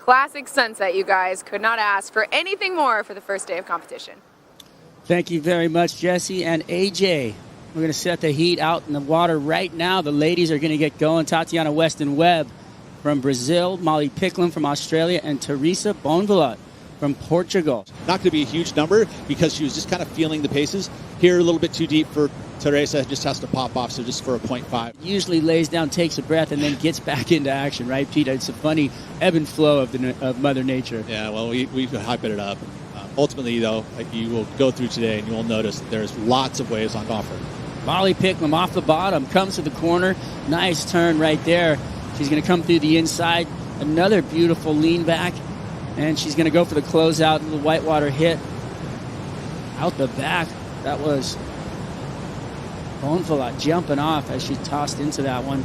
Classic sunset, you guys. Could not ask for anything more for the first day of competition. Thank you very much, Jesse and AJ. We're going to set the heat out in the water right now. The ladies are going to get going. Tati Weston-Webb from Brazil, Molly Picklum from Australia, and Teresa Bonvalot from Portugal. Not going to be a huge number because she was just kind of feeling the paces. Here a little bit too deep for Teresa, just has to pop off, so just for a 0.5. Usually lays down, takes a breath, and then gets back into action, right, Pete? It's a funny ebb and flow of Mother Nature. Yeah, well, we've hyped it up. Ultimately, though, like you will go through today and you will notice that there's lots of waves on offer. Molly Picklum off the bottom, comes to the corner. Nice turn right there. She's going to come through the inside. Another beautiful lean back. And she's going to go for the closeout, little whitewater hit. Out the back. That was Bonvalot jumping off as she tossed into that one.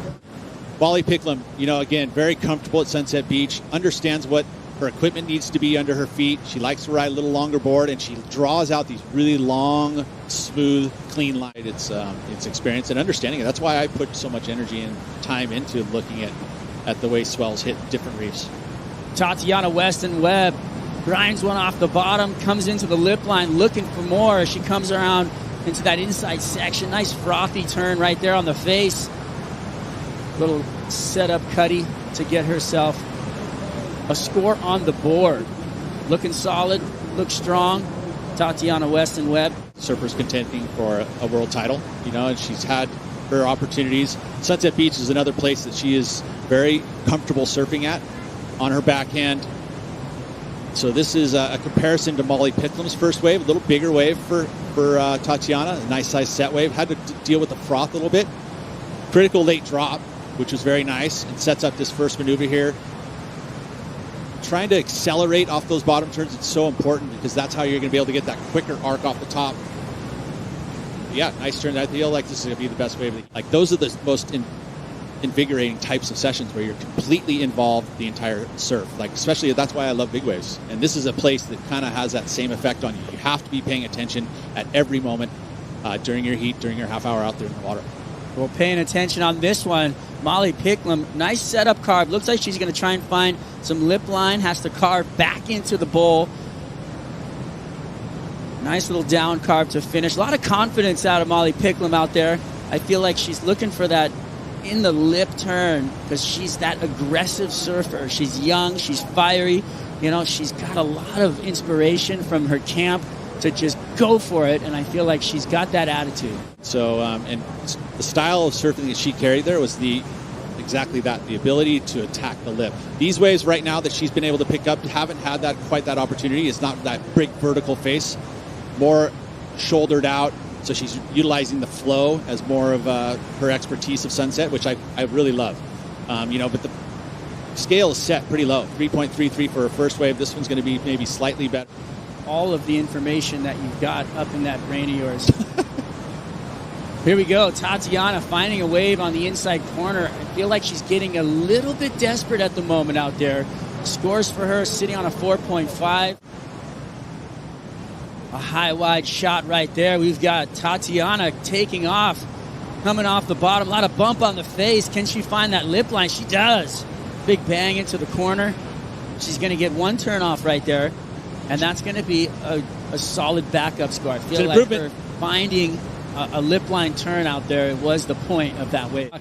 Molly Picklum, again, very comfortable at Sunset Beach. Understands what her equipment needs to be under her feet. She likes to ride a little longer board, and she draws out these really long, smooth, clean lines. It's experience and understanding it. That's why I put so much energy and time into looking at the way swells hit different reefs. Tati Weston-Webb grinds one off the bottom, comes into the lip line looking for more as she comes around into that inside section. Nice frothy turn right there on the face. Little setup cutty to get herself a score on the board. Looking solid, looks strong. Tati Weston-Webb. Surfers contending for a world title, and she's had her opportunities. Sunset Beach is another place that she is very comfortable surfing at on her backhand. So this is a comparison to Molly Picklum's first wave, a little bigger wave for Tatiana, a nice size set wave. Had to deal with the froth a little bit. Critical late drop, which was very nice, and sets up this first maneuver here. Trying to accelerate off those bottom turns, it's so important because that's how you're going to be able to get that quicker arc off the top. Yeah, nice turn. I feel like this is going to be the best wave. Like, those are the most invigorating types of sessions where you're completely involved the entire surf. Like, especially, that's why I love big waves. And this is a place that kind of has that same effect on you. You have to be paying attention at every moment during your heat, during your half hour out there in the water. Well, paying attention on this one, Molly Picklum, nice setup carve. Looks like she's going to try and find some lip line. Has to carve back into the bowl. Nice little down carve to finish. A lot of confidence out of Molly Picklum out there. I feel like she's looking for that in the lip turn because she's that aggressive surfer. She's young. She's fiery. She's got a lot of inspiration from her camp to just go for it, and I feel like she's got that attitude. So, and the style of surfing that she carried there was exactly that, the ability to attack the lip. These waves right now that she's been able to pick up haven't had quite that opportunity. It's not that big vertical face, more shouldered out, so she's utilizing the flow as more of her expertise of Sunset, which I really love. But the scale is set pretty low, 3.33 for her first wave. This one's going to be maybe slightly better. All of the information that you've got up in that brain of yours. Here we go. Tatiana finding a wave on the inside corner. I feel like she's getting a little bit desperate at the moment out there. Scores for her sitting on a 4.5. A high wide shot right there. We've got Tatiana taking off, coming off the bottom. A lot of bump on the face. Can she find that lip line? She does. Big bang into the corner. She's going to get one turn off right there. And that's going to be a solid backup score. I feel like her finding a lip line turn out there was the point of that wave.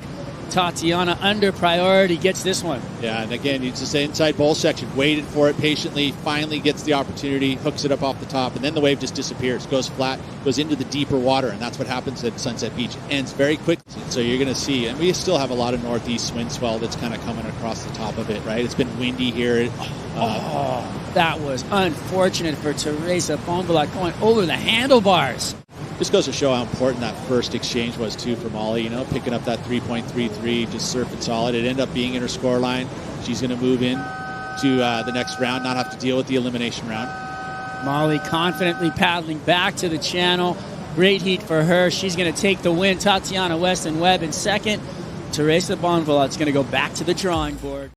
Tatiana under priority gets this one. Yeah, and again, it's just the inside bowl section. Waited for it patiently, finally gets the opportunity, hooks it up off the top, and then the wave just disappears, goes flat, goes into the deeper water, and that's what happens at Sunset Beach. It ends very quickly, so you're going to see, and we still have a lot of northeast wind swell that's kind of coming across the top of it, right? It's been windy here. That was unfortunate for Teresa Bonvalot going over the handlebars. Just goes to show how important that first exchange was, too, for Molly. Picking up that 3.33, just surfing solid. It ended up being in her score line. She's going to move in to the next round, not have to deal with the elimination round. Molly confidently paddling back to the channel. Great heat for her. She's going to take the win. Tati Weston-Webb in second. Teresa Bonvalot's going to go back to the drawing board.